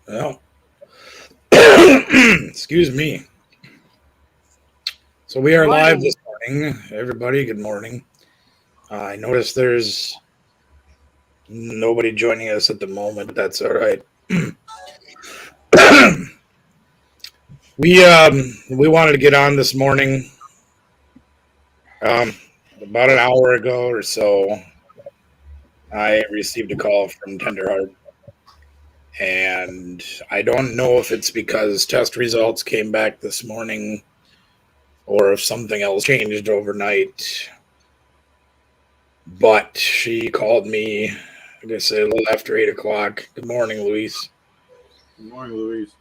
Well, excuse me. So we are live this morning. Everybody, good morning. I noticed there's nobody joining us at the moment, but that's all right. We wanted to get on this morning. Um, about an hour ago or so, I received a call from Tenderheart, and I don't know if it's because test results came back this morning or if something else changed overnight. But she called me, I guess, a little after 8 o'clock. Good morning, Luis. Good morning, Louise.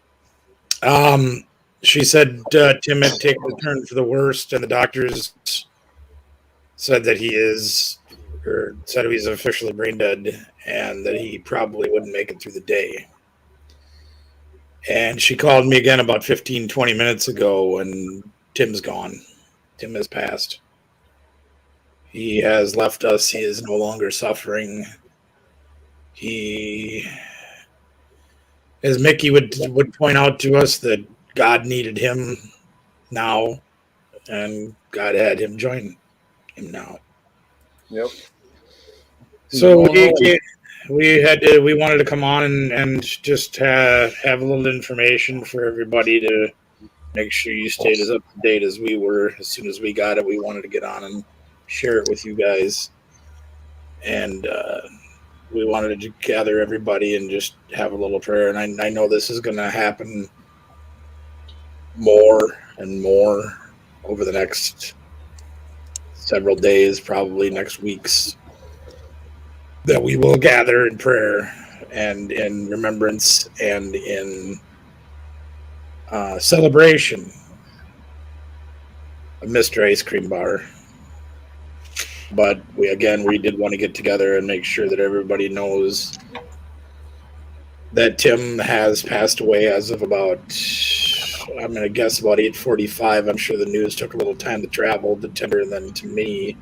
Um, she said Tim had taken a turn for the worst, and the doctors said that said he's officially brain dead, and that he probably wouldn't make it through the day. And she called me again about 15, 20 minutes ago, and Tim's gone. Tim has passed. He has left us. He is no longer suffering. He, as Mickey would point out to us, that God needed him now, and God had him join him now. Yep. So we wanted to come on and just have a little information for everybody to make sure you stayed as up to date as we were. As soon as we got it, we wanted to get on and share it with you guys, and we wanted to gather everybody and just have a little prayer. And I know this is going to happen more and more over the next several days, probably next weeks, that we will gather in prayer and in remembrance and in celebration of Mr. Ice Cream Bar. But we did want to get together and make sure that everybody knows that Tim has passed away as of about, I'm going to guess, about 8:45. I'm sure the news took a little time to travel to Tender and then to me.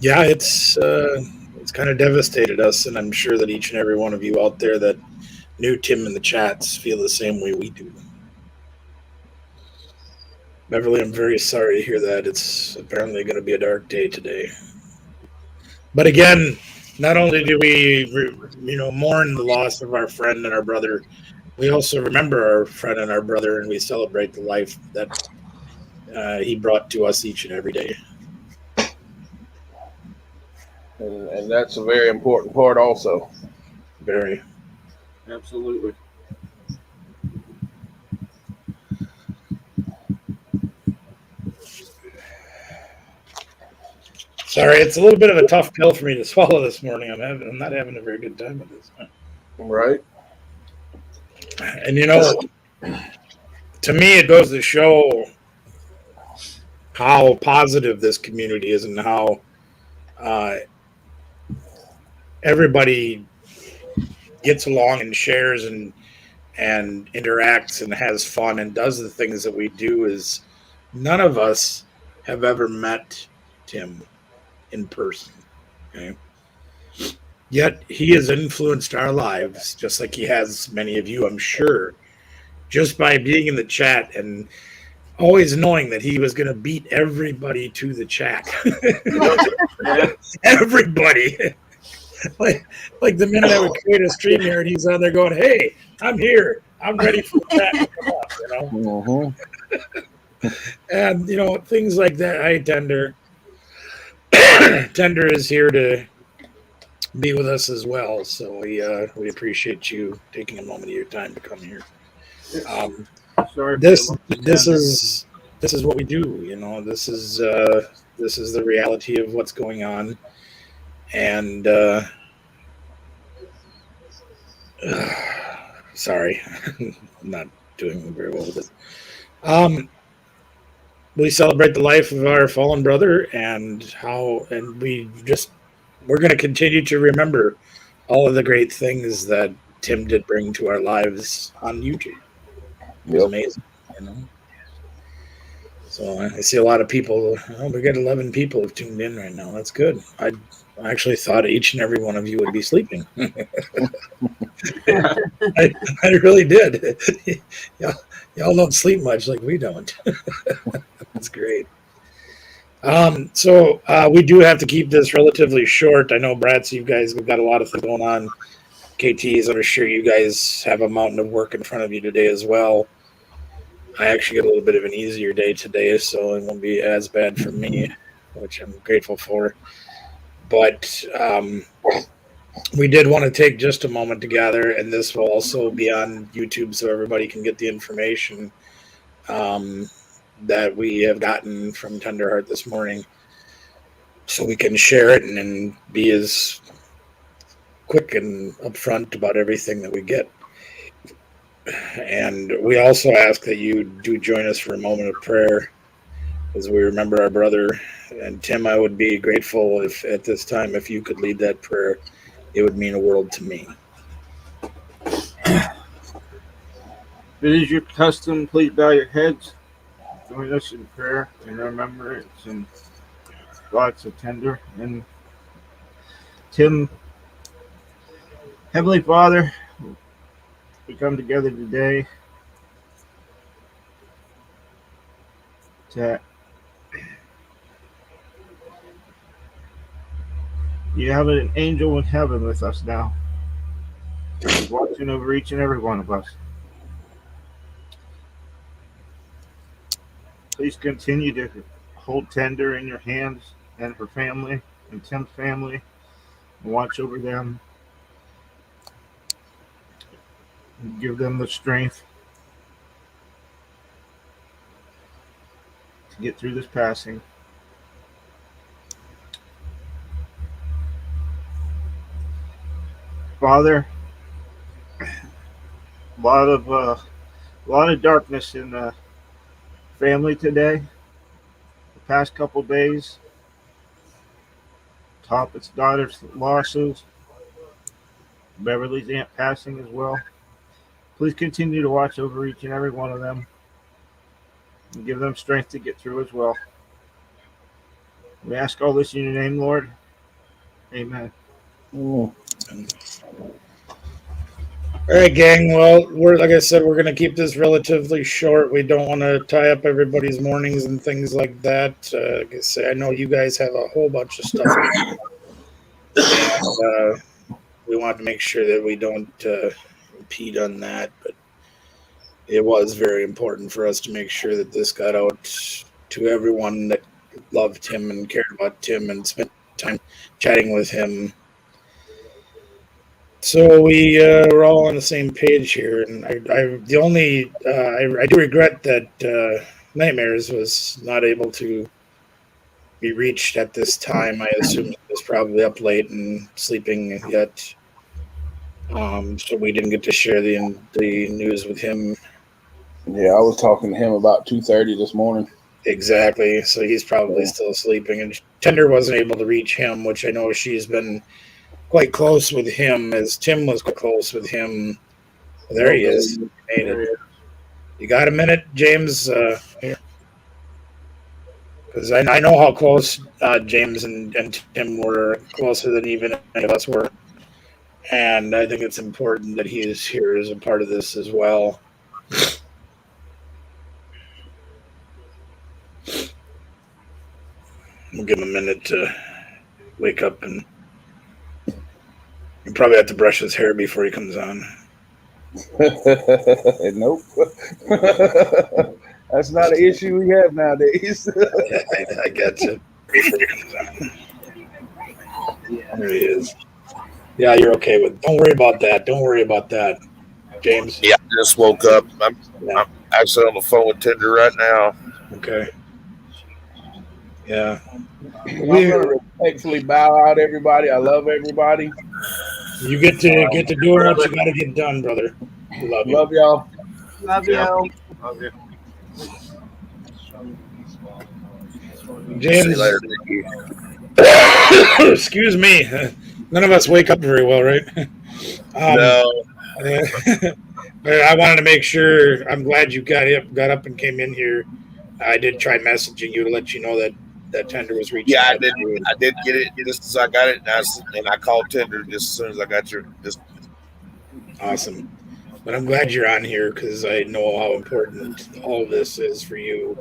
Yeah, it's kind of devastated us, and I'm sure that each and every one of you out there that knew Tim in the chats feel the same way we do. Beverly, I'm very sorry to hear that. It's apparently going to be a dark day today. But again, not only do we, mourn the loss of our friend and our brother, we also remember our friend and our brother, and we celebrate the life that he brought to us each and every day. And that's a very important part also. Very. Absolutely. Sorry, it's a little bit of a tough pill for me to swallow this morning. I'm not having a very good time with this. Right. And to me, it goes to show how positive this community is and how everybody gets along and shares and interacts and has fun and does the things that we do. Is none of us have ever met Tim in person. Okay. Yet he has influenced our lives, just like he has many of you, I'm sure, just by being in the chat and always knowing that he was going to beat everybody to the chat. Everybody. like the minute I would create a stream here and he's on there going, "Hey, I'm here. I'm ready for the chat to come up," And, things like that. Hi, Tender. Tender is here to be with us as well, so we appreciate you taking a moment of your time to come here. This is what we do. This is the reality of what's going on, and sorry, I'm not doing very well with this. We celebrate the life of our fallen brother and we're going to continue to remember all of the great things that Tim did bring to our lives on YouTube. It was amazing, So I see a lot of people. We got 11 people have tuned in right now. That's good. I I actually thought each and every one of you would be sleeping. I really did. Y'all don't sleep much like we don't. That's great. So we do have to keep this relatively short. I know, Brad, you guys have got a lot of things going on. KTs, I'm sure you guys have a mountain of work in front of you today as well. I actually get a little bit of an easier day today, so it won't be as bad for me, which I'm grateful for. But we did want to take just a moment to gather, and this will also be on YouTube so everybody can get the information that we have gotten from Tenderheart this morning, so we can share it and be as quick and upfront about everything that we get. And we also ask that you do join us for a moment of prayer as we remember our brother. And Tim, I would be grateful if at this time, if you could lead that prayer. It would mean a world to me. If it is your custom, please bow your heads. Join us in prayer and remembrance and thoughts of Tender and Tim. Heavenly Father, we come together today to you have an angel in heaven with us now. He's watching over each and every one of us. Please continue to hold Tender in your hands and her family and Tim's family and watch over them and give them the strength to get through this passing. Father, a lot of darkness in the family today. The past couple days, top its daughter's losses, Beverly's aunt passing as well. Please continue to watch over each and every one of them and give them strength to get through as well. We ask all this in your name, Lord. Amen. Mm. All right, gang. Well, like I said, we're going to keep this relatively short. We don't want to tie up everybody's mornings and things like that. Like I say, I know you guys have a whole bunch of stuff. And, we want to make sure that we don't impede on that. But it was very important for us to make sure that this got out to everyone that loved him and cared about Tim and spent time chatting with him. So we're all on the same page here, and I do regret that Nightmares was not able to be reached at this time. I assume he was probably up late and sleeping yet, so we didn't get to share the news with him. Yeah, I was talking to him about 2:30 this morning. Exactly, so he's probably still sleeping, and Tender wasn't able to reach him, which I know she's been quite close with him, as Tim was quite close with him. There he is. Made it. You got a minute, James? Because I know how close James and Tim were, closer than even any of us were. And I think it's important that he is here as a part of this as well. We'll give him a minute to wake up, and you probably have to brush his hair before he comes on. Nope. That's not an issue we have nowadays. I get you. Before he comes on. There he is. Yeah, you're okay with. Don't worry about that. Don't worry about that, James. Yeah, I just woke up. I'm actually on the phone with Tender right now. Okay. Yeah. I'm gonna respectfully bow out, everybody. I love everybody. You get to do what you got to get done, brother. Love you. Love y'all. Love you. Love you. James. See you later, Nicky. Excuse me. None of us wake up very well, right? No. I wanted to make sure. I'm glad you got up and came in here. I did try messaging you to let you know that that Tender was reaching Yeah, out to you. I did get it just as I got it, and I called Tinder just as soon as I got your. Just Awesome. But I'm glad you're on here because I know how important all of this is for you.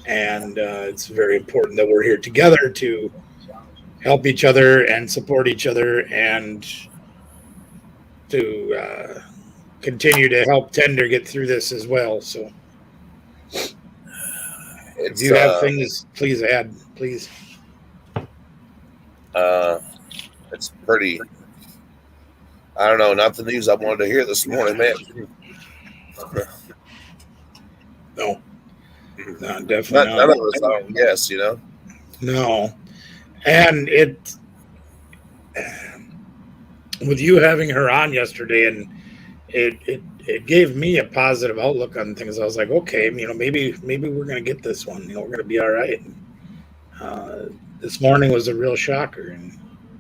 And it's very important that we're here together to help each other and support each other and to continue to help Tender get through this as well. So if it's you have things, please add, please. it's pretty. I don't know, not the news I wanted to hear this morning, man. No, definitely None not. of us are. Yes, you know. No. And it, with you having her on yesterday, and it gave me a positive outlook on things. I was like, okay, maybe we're gonna get this one. We're gonna be all right. This morning was a real shocker, and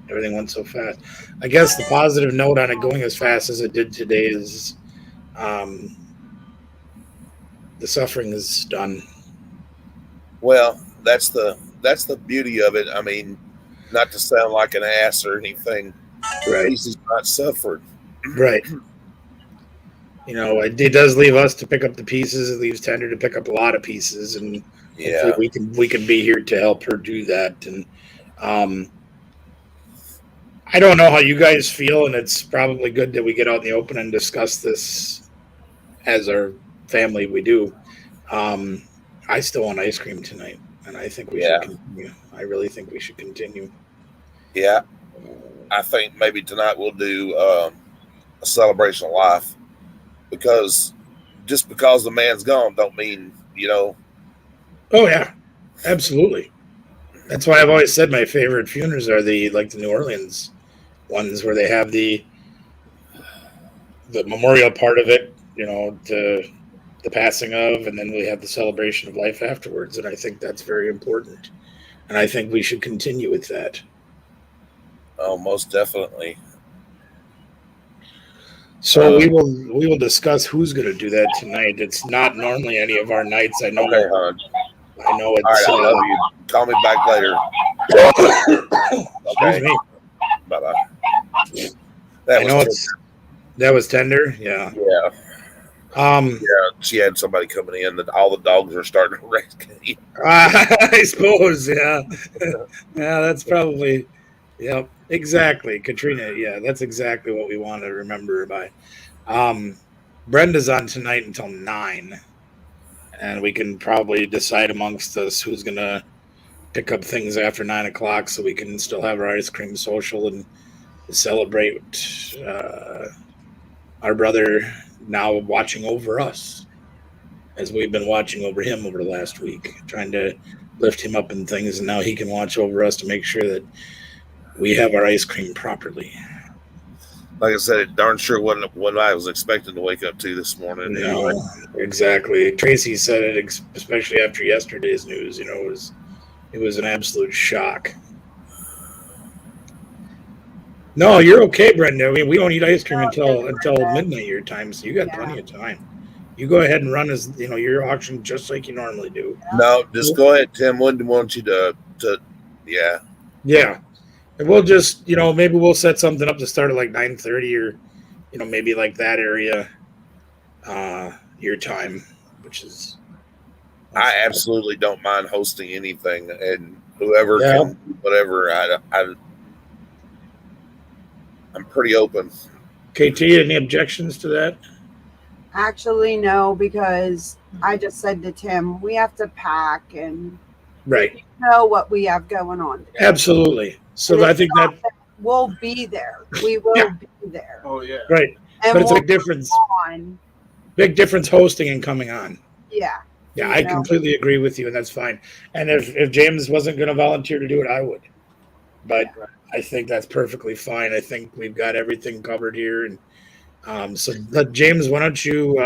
everything went so fast. I guess the positive note on it going as fast as it did today is, the suffering is done. Well, that's the beauty of it. I mean, not to sound like an ass or anything, Right. he's not suffered. Right. It does leave us to pick up the pieces. It leaves Tender to pick up a lot of pieces, and Yeah, hopefully we can be here to help her do that. And I don't know how you guys feel, and it's probably good that we get out in the open and discuss this as our family. We do. I still want ice cream tonight, and I think we should continue. I really think we should continue. yeah. I think maybe tonight we'll do a celebration of life, because just because the man's gone don't mean Oh yeah, absolutely. That's why I've always said my favorite funerals are the New Orleans ones, where they have the memorial part of it, to the passing of, and then we have the celebration of life afterwards. And I think that's very important. And I think we should continue with that. Oh, most definitely. So we will discuss who's going to do that tonight. It's not normally any of our nights. I know. Okay, hon. I know it's. All right, I love you. Call me back later. Okay. Excuse me. Bye bye. That was Tender. Yeah. Yeah. Yeah. She had somebody coming in that all the dogs are starting to race. I suppose. Yeah. Yeah. That's probably. Yep. Exactly, Katrina. Yeah, that's exactly what we want to remember her by. Brenda's on tonight until 9, and we can probably decide amongst us who's gonna pick up things after 9 o'clock, so we can still have our ice cream social and celebrate our brother now watching over us, as we've been watching over him over the last week, trying to lift him up in things, and now he can watch over us to make sure that we have our ice cream properly. Like I said, it darn sure wasn't what I was expecting to wake up to this morning. No, Anyway. exactly. Tracy said it, especially after yesterday's news. It was an absolute shock. No, you're okay, Brenda. I mean, we don't eat ice cream until midnight your time, so you got plenty of time. You go ahead and run your auction just like you normally do. No, just go ahead, Tim. Wouldn't want you to yeah. Yeah. And we'll just, maybe we'll set something up to start at like 9:30 or, maybe like that area, your time, which is. I absolutely don't mind hosting anything, and whoever can, whatever. I'm pretty open. KT, any objections to that? Actually, no, because I just said to Tim, we have to pack and Right. know what we have going on today. Absolutely. So And I it's think not that we'll be there. We will be there. Oh yeah. right. And But it's a we'll big difference. go on. Big difference hosting and coming on. Yeah. Yeah, I completely agree with you, and that's fine. And if James wasn't going to volunteer to do it, I would. But I think that's perfectly fine. I think we've got everything covered here, and so James, why don't you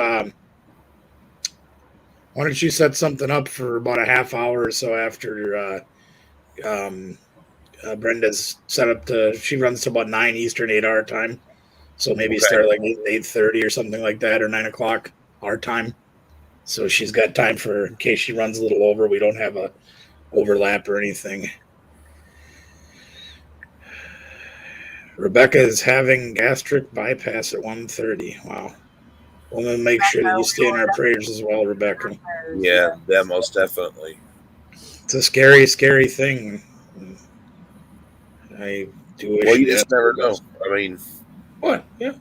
set something up for about a half hour or so after Brenda's set up she runs to about 9 Eastern, 8 our time. So maybe start like 8:30 or something like that, or 9 o'clock our time. So she's got time in case she runs a little over. We don't have a overlap or anything. Rebecca is having gastric bypass at 1:30. Wow. We'll then make sure that you stay in our prayers as well, Rebecca. Yeah, most definitely. It's a scary, scary thing. I do wish. Well, you just never know. I mean, what? Yeah,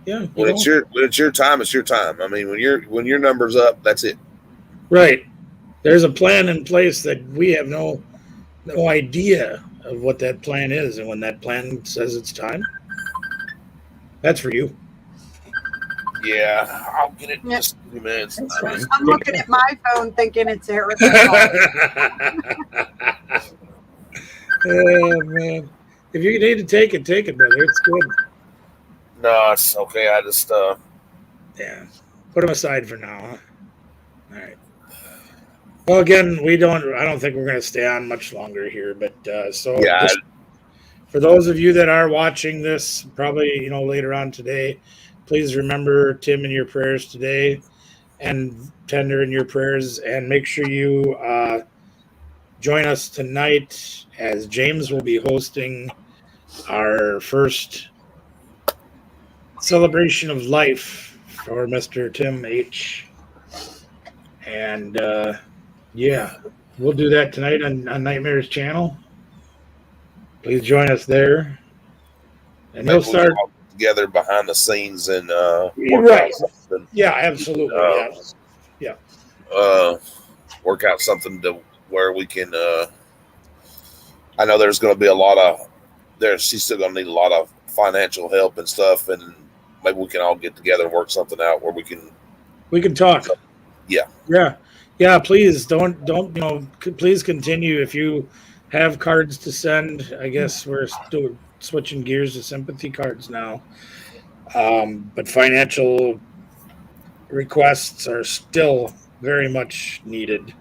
yeah. when it's your time, it's your time. I mean, when your number's up, that's it. Right. There's a plan in place that we have no idea of what that plan is, and when that plan says it's time, that's for you. Yeah, I'll get it in just a few minutes. I'm looking at my phone thinking it's Eric. Oh man, if you need to take it, brother. It's good. No, it's okay. I just Yeah, put them aside for now. Huh? All right. Well, again, I don't think we're going to stay on much longer here, but yeah. For those of you that are watching this, probably later on today, please remember Tim in your prayers today, and Tender in your prayers, and make sure you join us tonight as James will be hosting our first celebration of life for Mr. Tim H. And yeah, we'll do that tonight on Nightmares channel. Please join us there. And he'll start together behind the scenes and right. Yeah, absolutely. Yeah. Work out something to where we can. I know there's going to be a lot of she's still going to need a lot of financial help and stuff, and maybe we can all get together and work something out where we can talk. Yeah. Please don't please continue. If you have cards to send, I guess we're still switching gears to sympathy cards now. But financial requests are still very much needed.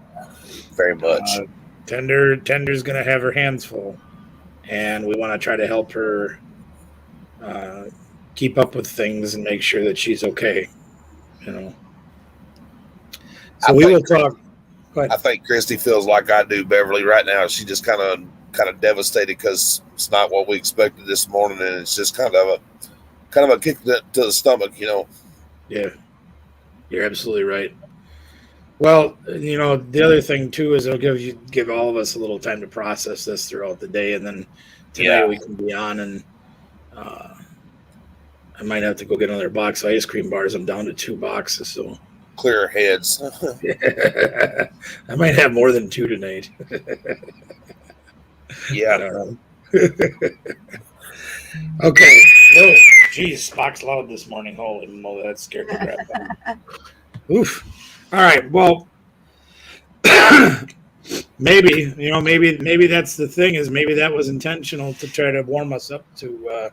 Very much. Tender's going to have her hands full, and we want to try to help her keep up with things and make sure that she's okay. So we will talk. I think Christy feels like I do, Beverly, right now. She just kind of devastated because it's not what we expected this morning, and it's just kind of a kick to the stomach, Yeah, you're absolutely right. Well, the other thing too is it'll give all of us a little time to process this throughout the day, and then tonight we can be on. And I might have to go get another box of ice cream bars. I'm down to 2 boxes, so. Clear heads. I might have more than 2 tonight. Yeah. Okay. Whoa. Geez, Spock's loud this morning. Holy moly, that scared the crap out of me. Oof. All right. Well, maybe that's the thing, is maybe that was intentional to try to warm us up to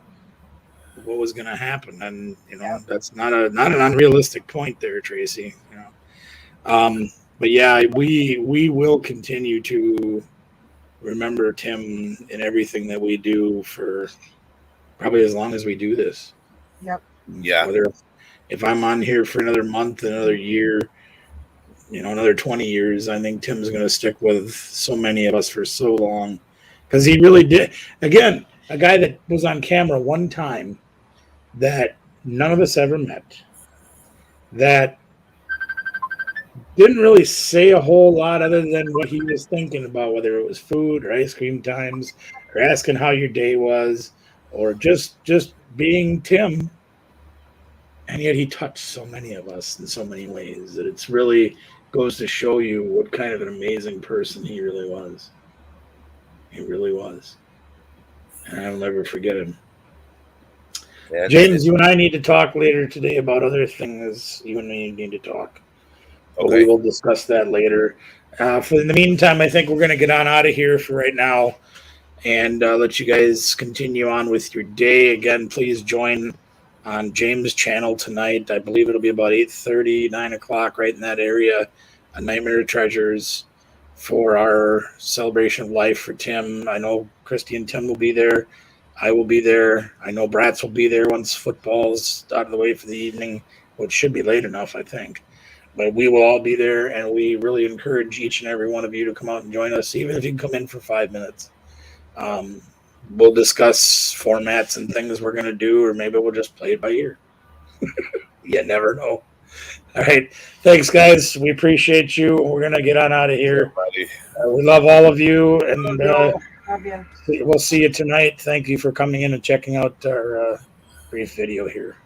what was going to happen, and that's not an unrealistic point there, Tracy. But yeah, we will continue to remember Tim in everything that we do for probably as long as we do this. Yep. Yeah. Whether if I'm on here for another month, another year, another 20 years, I think Tim's going to stick with so many of us for so long, because he really did. Again, a guy that was on camera one time that none of us ever met, that didn't really say a whole lot other than what he was thinking about, whether it was food or ice cream times or asking how your day was or just being Tim. And yet he touched so many of us in so many ways that it's really goes to show you what kind of an amazing person he really was. He really was. And I'll never forget him. Yeah, James, you and I need to talk later today about other things. You and me need to talk. Okay. We will discuss that later. In the meantime, I think we're going to get on out of here for right now and let you guys continue on with your day. Again, please join on James' channel tonight. I believe it'll be about 8:30, 9 o'clock, right in that area, on Nightmare Treasures, for our celebration of life for Tim. I know Christy and Tim will be there. I will be there. I know Bratz will be there once football's out of the way for the evening, which should be late enough, I think. But we will all be there, and we really encourage each and every one of you to come out and join us, even if you can come in for 5 minutes. We'll discuss formats and things we're going to do, or maybe we'll just play it by ear. You never know. All right. Thanks, guys. We appreciate you. We're going to get on out of here. We love all of you, and Love you. we'll see you tonight. Thank you for coming in and checking out our brief video here.